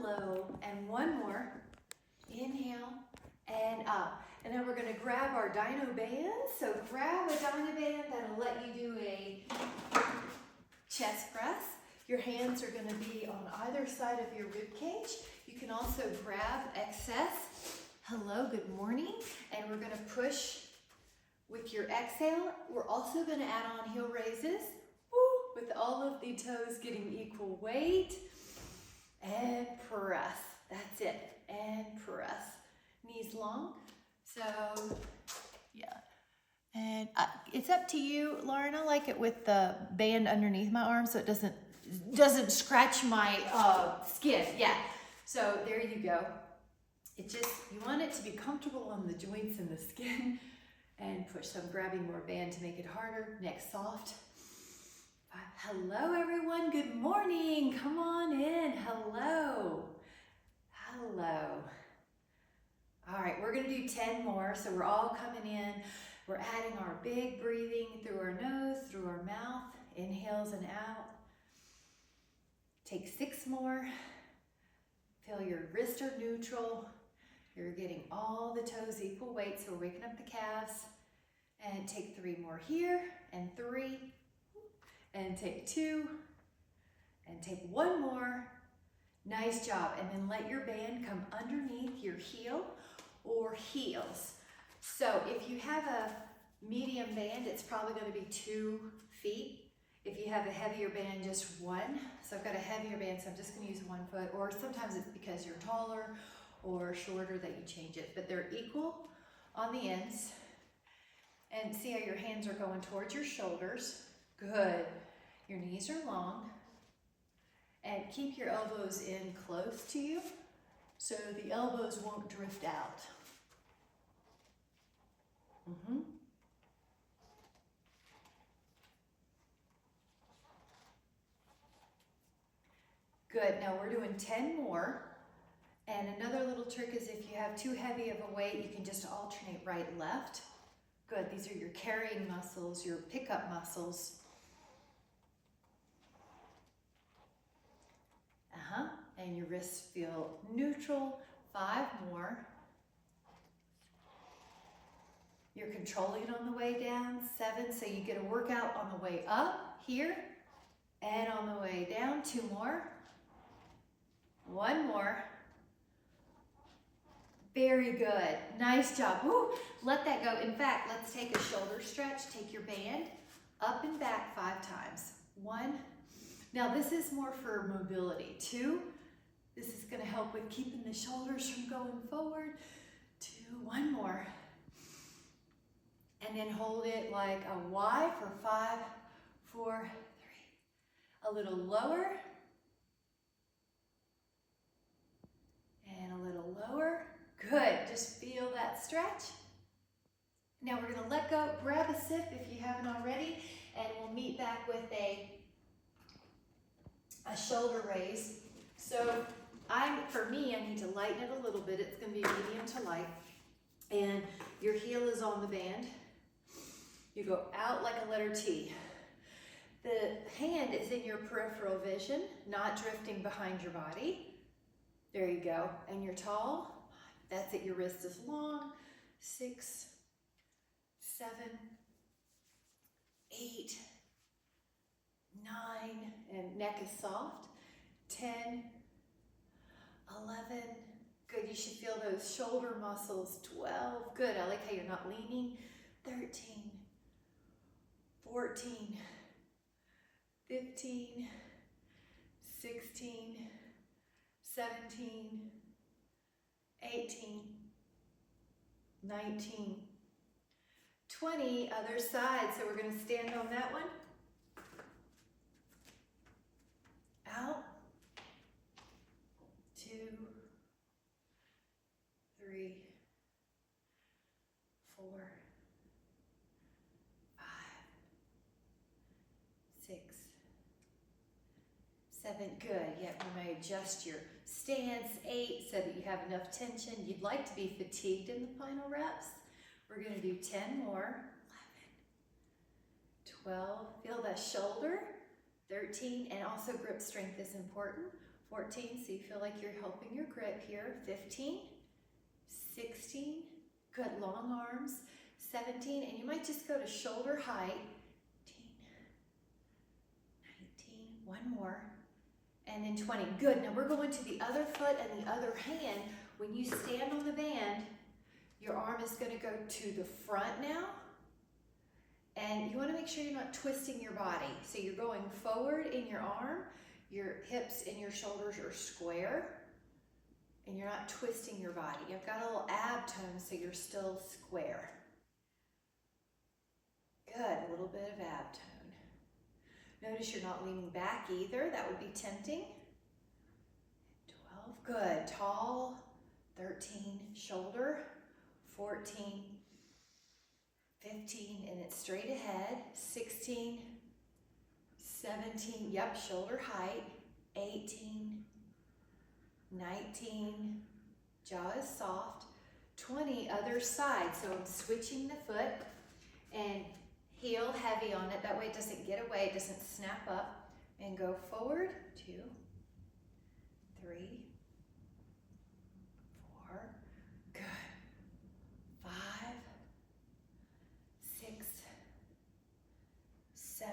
hello, and one more. Inhale and up. And then we're going to grab our dyno band. So grab a dyno band that'll let you do a chest press. Your hands are going to be on either side of your rib cage. You can also grab excess. Hello, good morning. And we're going to push with your exhale. We're also going to add on heel raises. Woo, with all of the toes getting equal weight. And press. That's it. And press. Knees long. So, yeah. And it's up to you, Lauren. I like it with the band underneath my arm so it doesn't scratch my skin. Yeah. So there you go. It just, you want it to be comfortable on the joints and the skin. And push. So I'm grabbing more band to make it harder. Neck soft. Hello, everyone. Good morning. Come on in. Hello. Hello. All right, we're going to do 10 more. So we're all coming in. We're adding our big breathing through our nose, through our mouth. Inhales and out. Take 6 more. Feel your wrists are neutral. You're getting all the toes equal weight. So we're waking up the calves. And take 3 more here. And 3. And take 2. And take 1 more. Nice job. And then let your band come underneath your heel or heels. So if you have a medium band, it's probably going to be 2 feet. If you have a heavier band, just 1. So I've got a heavier band, so I'm just going to use 1 foot. Or sometimes it's because you're taller or shorter that you change it. But they're equal on the ends. And see how your hands are going towards your shoulders. Good. Your knees are long. And keep your elbows in close to you so the elbows won't drift out. Good. Now we're doing 10 more. And another little trick is if you have too heavy of a weight, you can just alternate right and left. Good. These are your carrying muscles, your pickup muscles. And your wrists feel neutral. 5 more. You're controlling it on the way down. 7, so you get a workout on the way up here and on the way down. 2 more. 1 more. Very good. Nice job. Woo. Let that go. In fact, let's take a shoulder stretch. Take your band up and back 5 times. 1. Now this is more for mobility. 2. This is going to help with keeping the shoulders from going forward. 2. 1 more. And then hold it like a Y for 5, 4, 3. A little lower. And a little lower. Good. Just feel that stretch. Now we're going to let go. Grab a sip if you haven't already. And we'll meet back with a shoulder raise. So for me, I need to lighten it a little bit. It's going to be medium to light. And your heel is on the band. You go out like a letter T. The hand is in your peripheral vision, not drifting behind your body. There you go. And you're tall. That's it. Your wrist is long. 6, 7, 8, 9, and neck is soft. 10, 11. Good. You should feel those shoulder muscles. 12. Good. I like how you're not leaning. 13, 14, 15, 16, 17, 18, 19, 20. Other side. So we're going to stand on that one. Out. 2, 3, 4, 5, 6, 7. Good. Yet we may adjust your stance. 8, so that you have enough tension. You'd like to be fatigued in the final reps. We're going to do 10 more. 11, 12. Feel that shoulder. 13, and also grip strength is important. 14, so you feel like you're helping your grip here. 15, 16, good, long arms. 17, and you might just go to shoulder height. 18, 19, one more, and then 20. Good, now we're going to the other foot and the other hand. When you stand on the band, your arm is going to go to the front now, and you want to make sure you're not twisting your body. So you're going forward in your arm, your hips and your shoulders are square, and you're not twisting your body. You've got a little ab tone, so you're still square. Good, a little bit of ab tone. Notice you're not leaning back either. That would be tempting. 12, good, tall. 13, shoulder. 14, 15, and it's straight ahead. 16, 17, yep, shoulder height. 18, 19, jaw is soft. 20, other side. So I'm switching the foot and heel heavy on it. That way it doesn't get away, it doesn't snap up. And go forward. 2, 3, 4, good. 5, 6, 7,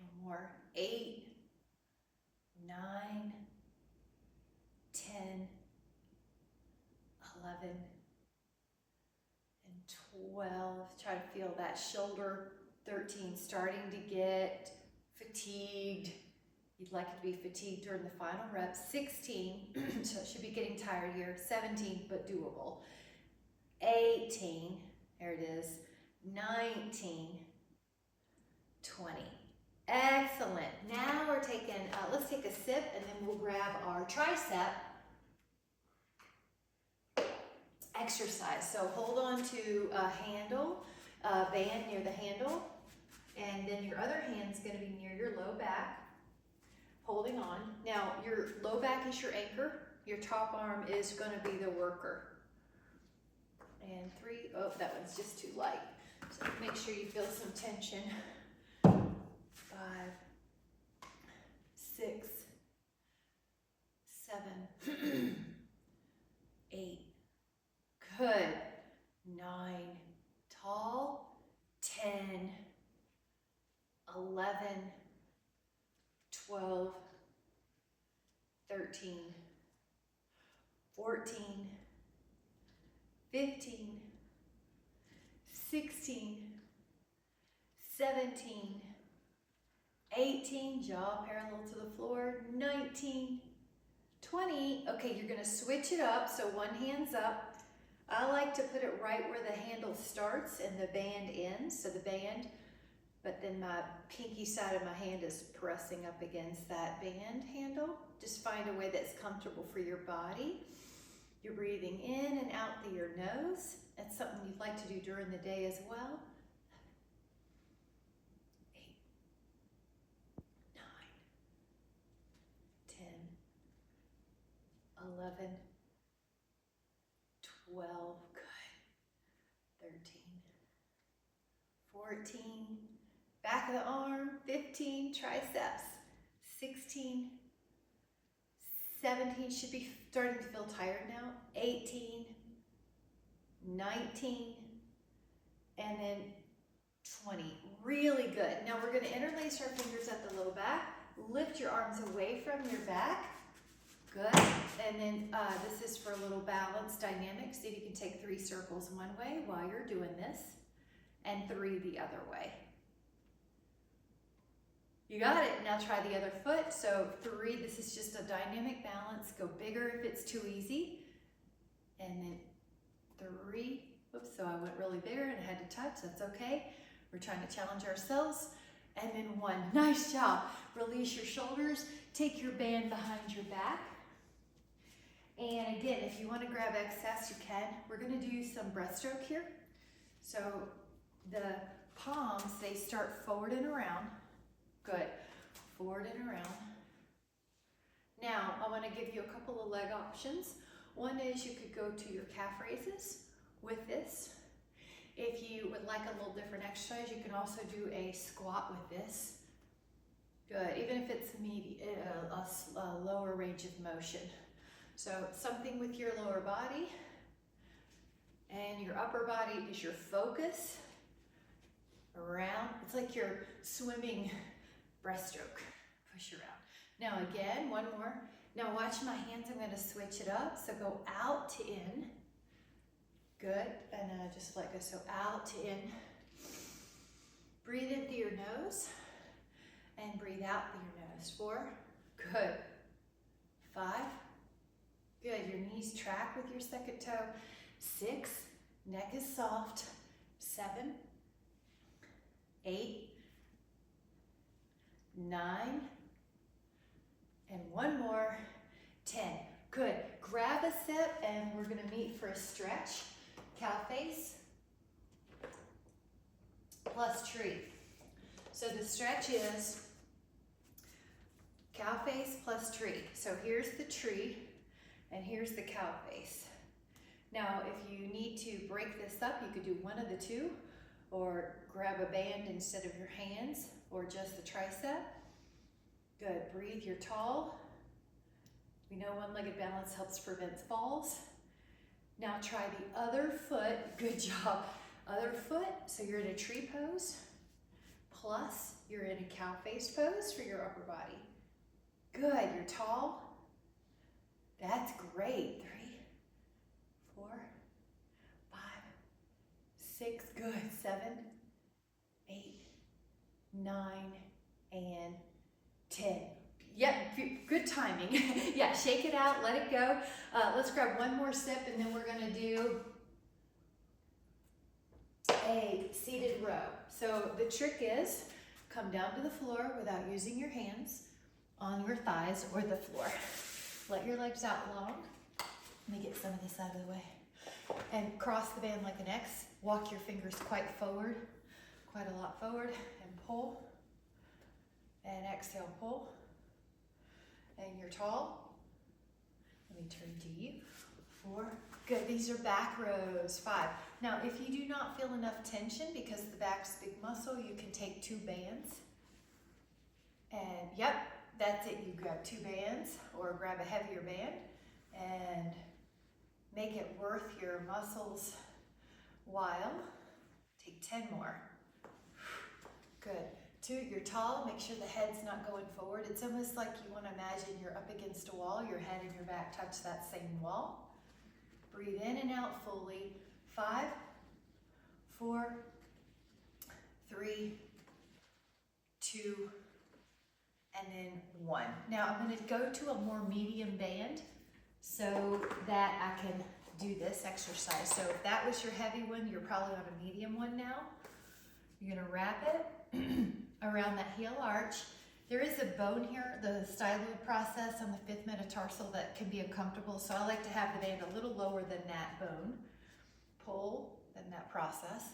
one more. 8, 9, 10, 11, and 12. Try to feel that shoulder. 13, starting to get fatigued. You'd like it to be fatigued during the final rep. 16, so it should be getting tired here. 17, but doable. 18, there it is. 19, 20. Excellent. Now we're taking, let's take a sip and then we'll grab our tricep exercise. So hold on to a handle, band near the handle, and then your other hand's going to be near your low back, holding on. Now your low back is your anchor, your top arm is going to be the worker. And 3, oh, that one's just too light. So make sure you feel some tension. 5, 6, 7, 8, good. 9, tall. 10, 11, 12, 13, 14, 15, 16, 17, 18, jaw parallel to the floor, 19, 20. Okay, you're going to switch it up, so one hand's up. I like to put it right where the handle starts and the band ends, so the band, but then my pinky side of my hand is pressing up against that band handle. Just find a way that's comfortable for your body. You're breathing in and out through your nose. That's something you'd like to do during the day as well. 8, 9, 10, 11, 12, good. 13, 14, back of the arm. 15, triceps. 16, 17, should be starting to feel tired now. 18, 19, and then 20. Really good. Now we're going to interlace our fingers at the low back. Lift your arms away from your back. Good. And then this is for a little balance dynamic. See if you can take 3 circles one way while you're doing this, and 3 the other way. You got it. Now try the other foot. So 3, this is just a dynamic balance. Go bigger if it's too easy. And then 3, oops, so I went really bigger and I had to touch. That's okay. We're trying to challenge ourselves. And then 1, nice job. Release your shoulders. Take your band behind your back. And again, if you want to grab excess, you can. We're going to do some breaststroke here. So the palms, they start forward and around. Good. Forward and around. Now, I want to give you a couple of leg options. One is you could go to your calf raises with this. If you would like a little different exercise, you can also do a squat with this. Good. Even if if it's a lower range of motion. So something with your lower body, and your upper body is your focus around. It's like you're swimming breaststroke. Push around. Now again, one more. Now watch my hands, I'm gonna switch it up. So go out to in. Good, and then just let go. So out to in. Breathe in through your nose and breathe out through your nose. 4, good. 5, good. Your knees track with your second toe. 6, neck is soft. 7, 8, 9, and one more. 10, good. Grab a sip and we're gonna meet for a stretch. Cow face plus tree. So the stretch is cow face plus tree. So here's the tree and here's the cow face. Now, if you need to break this up, you could do one of the two, or grab a band instead of your hands, or just the tricep. Good, breathe, you're tall. We know one-legged balance helps prevent falls. Now try the other foot, good job. Other foot, so you're in a tree pose, plus you're in a cow face pose for your upper body. Good, you're tall. That's great. 3, 4, 5, 6, good. 7, 8, 9, and 10. Yep, good timing. Yeah, shake it out, let it go. Let's grab one more sip and then we're gonna do a seated row. So the trick is come down to the floor without using your hands on your thighs or the floor. Let your legs out long. Let me get some of this out of the way. And cross the band like an X. Walk your fingers quite forward, quite a lot forward, and pull. And exhale, pull. And you're tall. Let me turn to you. 4, good. These are back rows. 5. Now, if you do not feel enough tension because the back's a big muscle, you can take 2 bands. And yep, that's it. You grab 2 bands or grab a heavier band and make it worth your muscles while. Take 10 more. Good. 2, you're tall. Make sure the head's not going forward. It's almost like you want to imagine you're up against a wall. Your head and your back touch that same wall. Breathe in and out fully. 5, 4, 3, 2, and then 1. Now I'm going to go to a more medium band so that I can do this exercise. So if that was your heavy one, you're probably on a medium one now. You're going to wrap it around that heel arch. There is a bone here, the styloid process on the 5th metatarsal, that can be uncomfortable. So I like to have the band a little lower than that bone. Pull, then that process,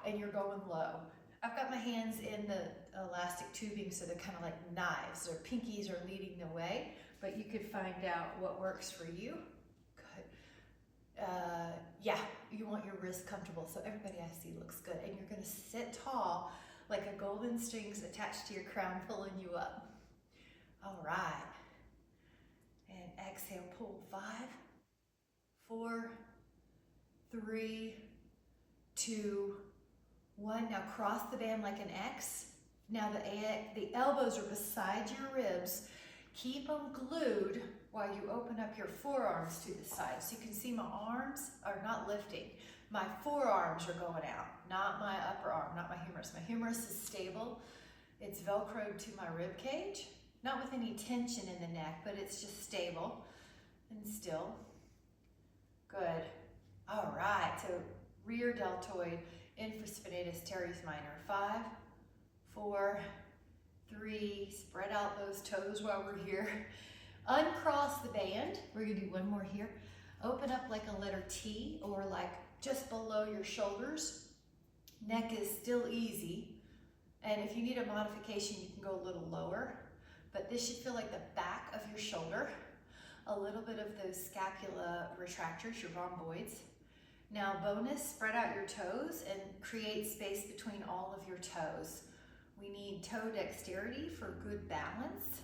and you're going low. I've got my hands in the elastic tubing, so they're kind of like knives. Their pinkies are leading the way, but you could find out what works for you. Good. Yeah, you want your wrist comfortable, so everybody I see looks good. And you're gonna sit tall like a golden string's attached to your crown, pulling you up. All right. And exhale, pull. 5, 4, 3, 2, 1. Now cross the band like an X. Now the elbows are beside your ribs. Keep them glued while you open up your forearms to the side. So you can see my arms are not lifting. My forearms are going out, not my upper arm, not my humerus. My humerus is stable. It's Velcroed to my rib cage. Not with any tension in the neck, but it's just stable and still. Good. All right, so rear deltoid, infraspinatus teres minor. 5, 4, 3, spread out those toes while we're here. Uncross the band. We're gonna do one more here. Open up like a letter T, or like just below your shoulders. Neck is still easy. And if you need a modification, you can go a little lower, but this should feel like the back of your shoulder. A little bit of those scapula retractors, your rhomboids. Now bonus, spread out your toes and create space between all of your toes. We need toe dexterity for good balance.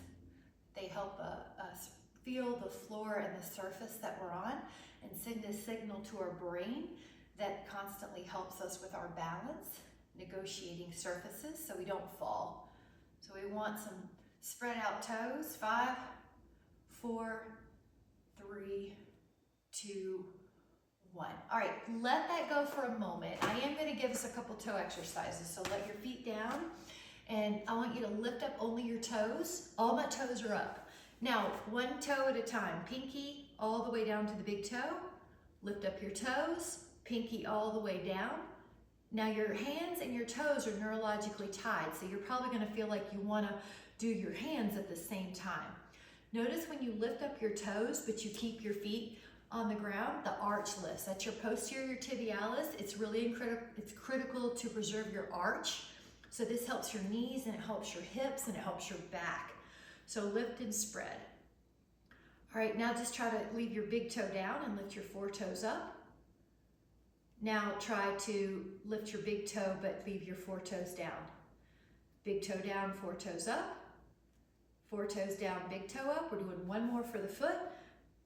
They help us feel the floor and the surface that we're on and send a signal to our brain that constantly helps us with our balance, negotiating surfaces so we don't fall. So we want some spread out toes. 5, 4, 3, 2, 1. All right, let that go for a moment. I am going to give us a couple toe exercises. So let your feet down, and I want you to lift up only your toes. All my toes are up. Now, one toe at a time. Pinky all the way down to the big toe. Lift up your toes. Pinky all the way down. Now your hands and your toes are neurologically tied, so you're probably going to feel like you want to do your hands at the same time. Notice when you lift up your toes, but you keep your feet on the ground, the arch lifts. That's your posterior tibialis. It's really critical to preserve your arch. So this helps your knees, and it helps your hips, and it helps your back. So lift and spread. All right, now just try to leave your big toe down and lift your 4 toes up. Now try to lift your big toe, but leave your 4 toes down. Big toe down, 4 toes up. 4 toes down, big toe up. We're doing one more for the foot.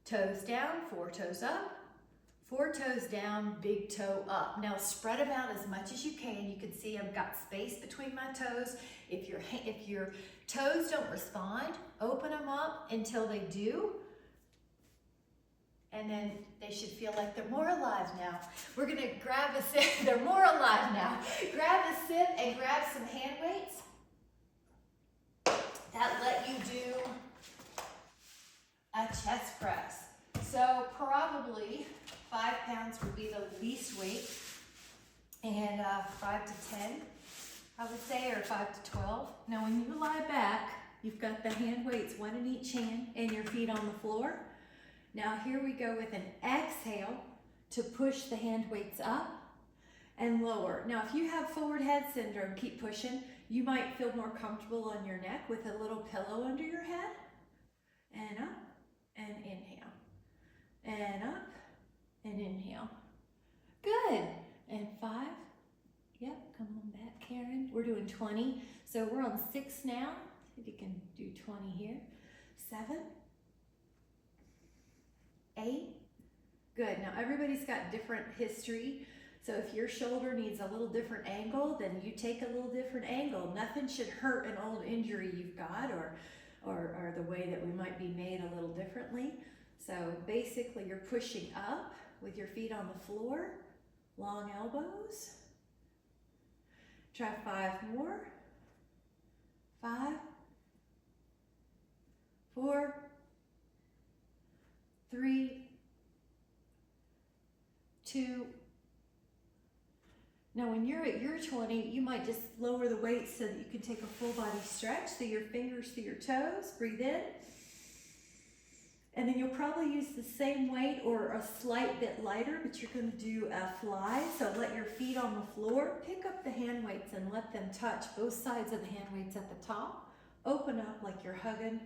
Toes down, 4 toes up. 4 toes down, big toe up. Now spread them out as much as you can. You can see I've got space between my toes. If your toes don't respond, open them up until they do. And then they should feel like they're more alive now. We're gonna grab a sip. They're more alive now. Grab a sip and grab some hand weights. That let you do a chest press. So probably 5 pounds would be the least weight, and 5 to 10, I would say, or 5 to 12. Now when you lie back, you've got the hand weights, 1 in each hand, and your feet on the floor. Now here we go with an exhale to push the hand weights up and lower. Now if you have forward head syndrome, keep pushing. You might feel more comfortable on your neck with a little pillow under your head. And up, and inhale. And up, and inhale. Good. And 5. Yep, come on back, Karen. We're doing 20. So we're on 6 now. See if you can do 20 here. 7. 8. Good. Now everybody's got different history. So if your shoulder needs a little different angle, then you take a little different angle. Nothing should hurt an old injury you've got, or the way that we might be made a little differently. So basically you're pushing up with your feet on the floor, long elbows. Try 5 more. 5, 4, 3, 2. Now when you're at your 20, you might just lower the weight so that you can take a full body stretch through your fingers to your toes. Breathe in. And then you'll probably use the same weight or a slight bit lighter, but you're going to do a fly. So let your feet on the floor. Pick up the hand weights and let them touch both sides of the hand weights at the top. Open up like you're hugging,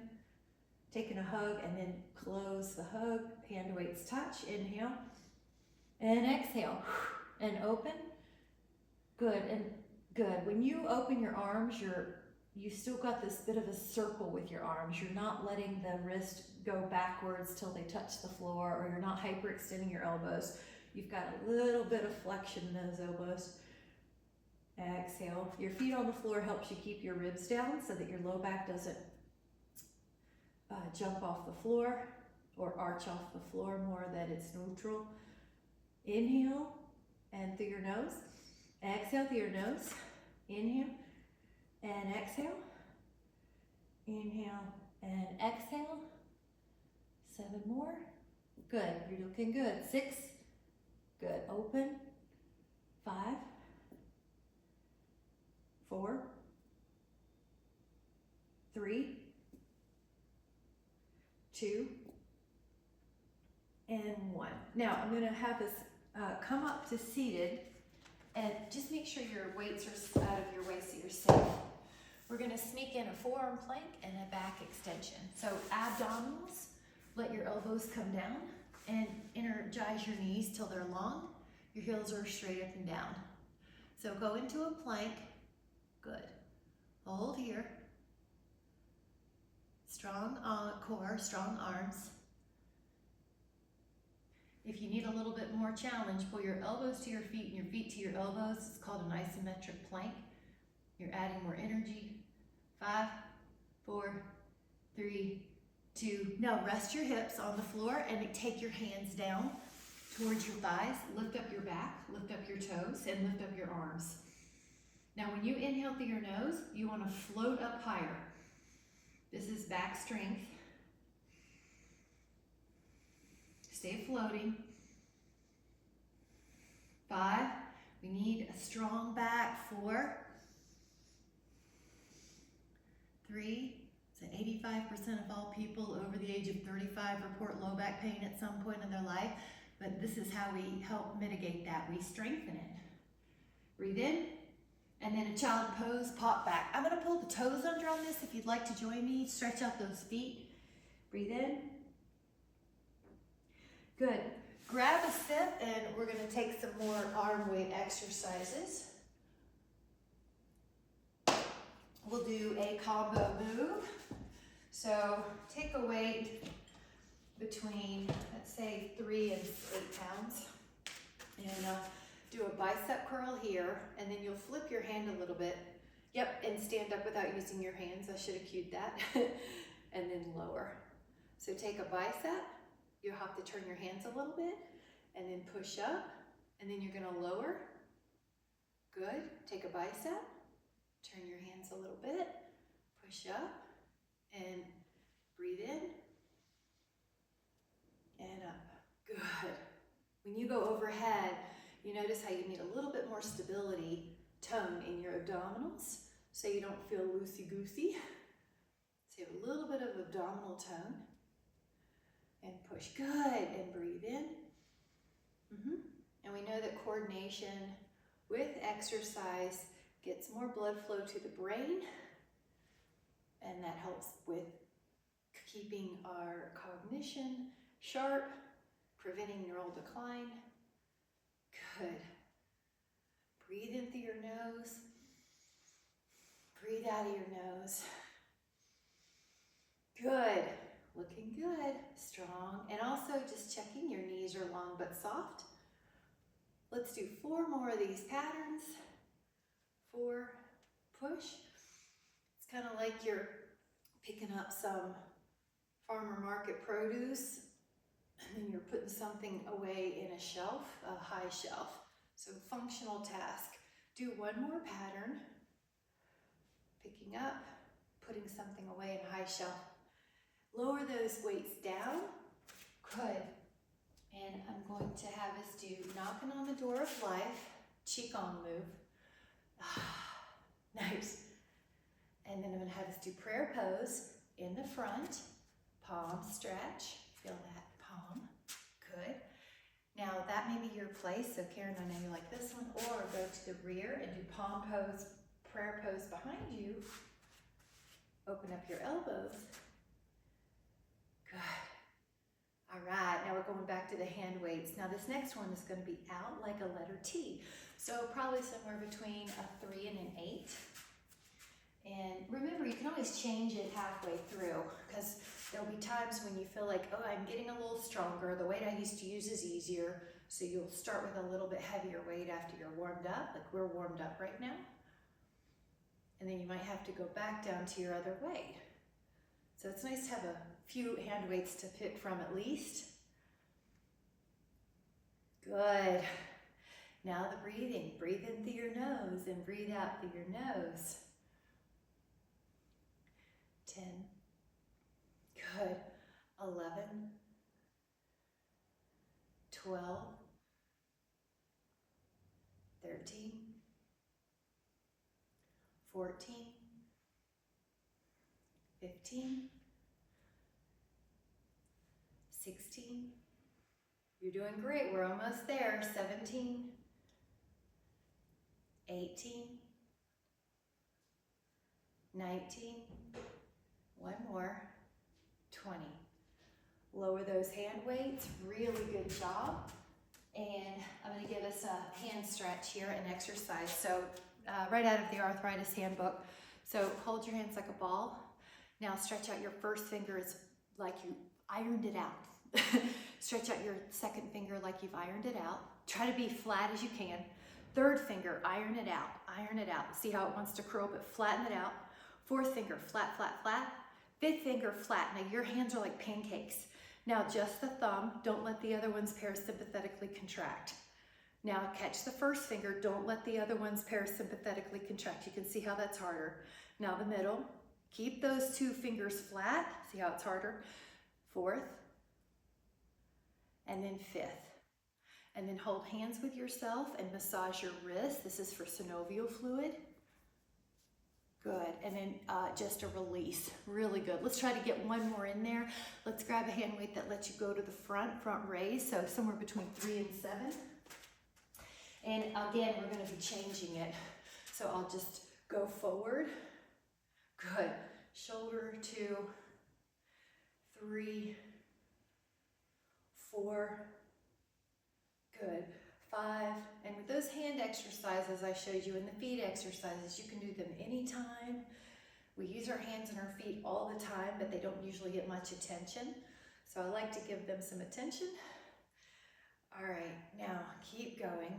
taking a hug, and then close the hug. Hand weights touch. Inhale and exhale and open. Good and good. When you open your arms, you still got this bit of a circle with your arms. You're not letting the wrist go backwards till they touch the floor, or you're not hyperextending your elbows. You've got a little bit of flexion in those elbows. Exhale. Your feet on the floor helps you keep your ribs down so that your low back doesn't jump off the floor or arch off the floor, more that it's neutral. Inhale and through your nose. Exhale through your nose. Inhale and exhale. Inhale and exhale. 7 more. Good. You're looking good. 6. Good. Open. 5. 4. 3. 2. And 1. Now I'm going to have us come up to seated, and just make sure your weights are out of your way so you're safe. We're going to sneak in a forearm plank and a back extension. So abdominals, let your elbows come down and energize your knees till they're long. Your heels are straight up and down. So go into a plank. Good. Hold here. Strong core, strong arms. If you need a little bit more challenge, pull your elbows to your feet and your feet to your elbows. It's called an isometric plank. You're adding more energy. 5, 4, 3, 2. Now rest your hips on the floor and take your hands down towards your thighs. Lift up your back, lift up your toes, and lift up your arms. Now when you inhale through your nose, you want to float up higher. This is back strength. Stay floating. 5, we need a strong back. 4, 3, so 85% of all people over the age of 35 report low back pain at some point in their life, but this is how we help mitigate that. We strengthen it. Breathe in, and then a child pose, pop back. I'm gonna pull the toes under on this if you'd like to join me. Stretch out those feet. Breathe in. Good. Grab a step and we're gonna take some more arm weight exercises. We'll do a combo move. So take a weight between, let's say, 3 and 8 pounds. And do a bicep curl here, and then you'll flip your hand a little bit. Yep, and stand up without using your hands. I should have cued that. And then lower. So take a bicep. You'll have to turn your hands a little bit, and then push up, and then you're gonna lower. Good. Take a bicep. Turn your hands a little bit, push up, and breathe in, and up. Good. When you go overhead, you notice how you need a little bit more stability, tone in your abdominals, so you don't feel loosey-goosey. So you have a little bit of abdominal tone, and push. Good, and breathe in. And we know that coordination with exercise gets more blood flow to the brain, and that helps with keeping our cognition sharp, preventing neural decline. Good. Breathe in through your nose. Breathe out of your nose. Good. Looking good. Strong. And also just checking your knees are long but soft. Let's do 4 more of these patterns. 4, push. It's kind of like you're picking up some farmer market produce, and then you're putting something away in a shelf, a high shelf. So functional task. Do 1 more pattern. Picking up, putting something away in a high shelf. Lower those weights down. Good. And I'm going to have us do knocking on the door of life, Qigong move. Nice. And then I'm going to have us do prayer pose in the front, palm stretch. Feel that palm. Good. Now that may be your place. So Karen, I know you like this one. Or go to the rear and do palm pose, prayer pose behind you. Open up your elbows. Good. All right, now we're going back to the hand weights. Now this next one is going to be out like a letter T. So probably somewhere between a 3 and an 8. And remember, you can always change it halfway through, because there'll be times when you feel like, oh, I'm getting a little stronger. The weight I used to use is easier. So you'll start with a little bit heavier weight after you're warmed up, like we're warmed up right now. And then you might have to go back down to your other weight. So it's nice to have a few hand weights to pick from at least. Good. Now the breathing. Breathe in through your nose and breathe out through your nose. 10. Good. 11. 12. 13. 14. 15. 16. You're doing great. We're almost there. 17. 18. 19. 1 more. 20. Lower those hand weights. Really good job. And I'm going to give us a hand stretch here, an exercise. So right out of the arthritis handbook. So hold your hands like a ball. Now stretch out your first finger as like you ironed it out. Stretch out your second finger like you've ironed it out. Try to be flat as you can. Third finger, iron it out, iron it out. See how it wants to curl, but flatten it out. Fourth finger, flat, flat, flat. Fifth finger, flat. Now your hands are like pancakes. Now just the thumb, don't let the other ones parasympathetically contract. Now catch the first finger, don't let the other ones parasympathetically contract. You can see how that's harder. Now the middle, keep those two fingers flat. See how it's harder? Fourth, and then fifth. And then hold hands with yourself and massage your wrist. This is for synovial fluid. Good, and then just a release, really good. Let's try to get one more in there. Let's grab a hand weight that lets you go to the front raise, so somewhere between 3 and 7. And again, we're gonna be changing it. So I'll just go forward. Good, shoulder 2, 3, 4, good. 5, and with those hand exercises I showed you and the feet exercises, you can do them anytime. We use our hands and our feet all the time, but they don't usually get much attention. So I like to give them some attention. All right, now keep going.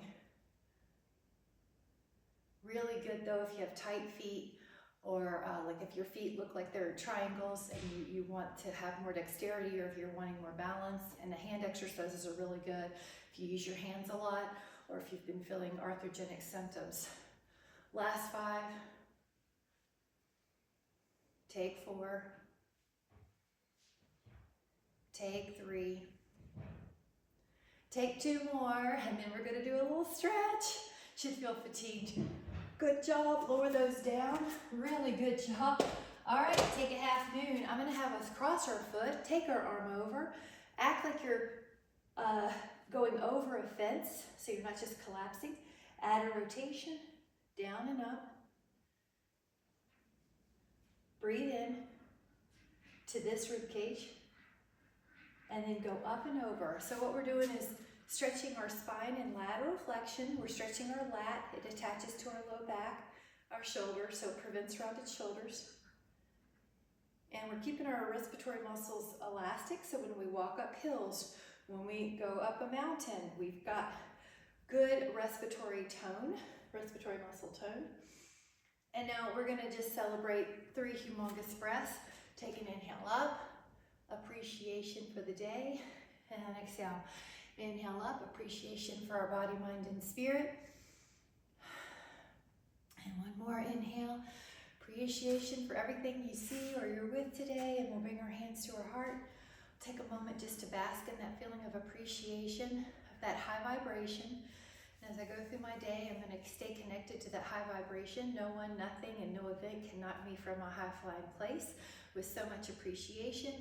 Really good though if you have tight feet, or like if your feet look like they're triangles and you want to have more dexterity, or if you're wanting more balance. And the hand exercises are really good if you use your hands a lot, or if you've been feeling arthrogenic symptoms. Last 5. Take 4. Take 3. Take 2 more, and then we're gonna do a little stretch. Should feel fatigued. Good job, lower those down. Really good job. All right, take a half moon. I'm gonna have us cross our foot, take our arm over, act like you're going over a fence, so you're not just collapsing. Add a rotation, down and up. Breathe in to this rib cage, and then go up and over. So what we're doing is stretching our spine in lateral flexion. We're stretching our lat. It attaches to our low back, our shoulder, so it prevents rounded shoulders. And we're keeping our respiratory muscles elastic, so when we walk up hills, when we go up a mountain, we've got good respiratory tone, respiratory muscle tone. And now we're gonna just celebrate 3 humongous breaths. Take an inhale up, appreciation for the day, and exhale. Inhale up, appreciation for our body, mind, and spirit. And one more inhale, appreciation for everything you see or you're with today, and we'll bring our hands to our heart. Take a moment just to bask in that feeling of appreciation, of that high vibration. And as I go through my day, I'm going to stay connected to that high vibration. No one, nothing, and no event can knock me from a high-flying place with so much appreciation.